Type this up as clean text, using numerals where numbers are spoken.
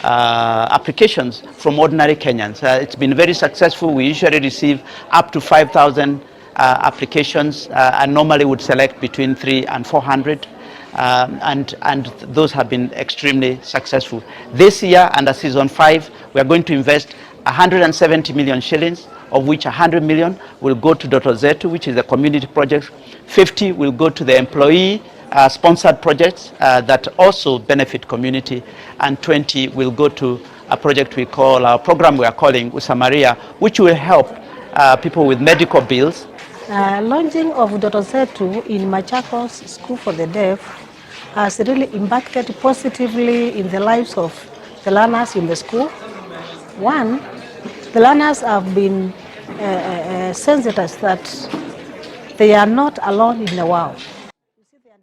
Applications from ordinary Kenyans. It's been very successful. We usually receive up to 5,000 applications and normally would select between 300 and 400. And those have been extremely successful. This year, under season 5, we are going to invest 170 million shillings, of which 100 million will go to Dr. Zetu, which is a community project. 50 will go to the employee sponsored projects that also benefit community, and 20 will go to a project we call, our program we are calling Usamaria, which will help people with medical bills. Launching of Dr. Zetu in Machakos School for the Deaf has really impacted positively in the lives of the learners in the school. One, the learners have been sensitized that they are not alone in the world.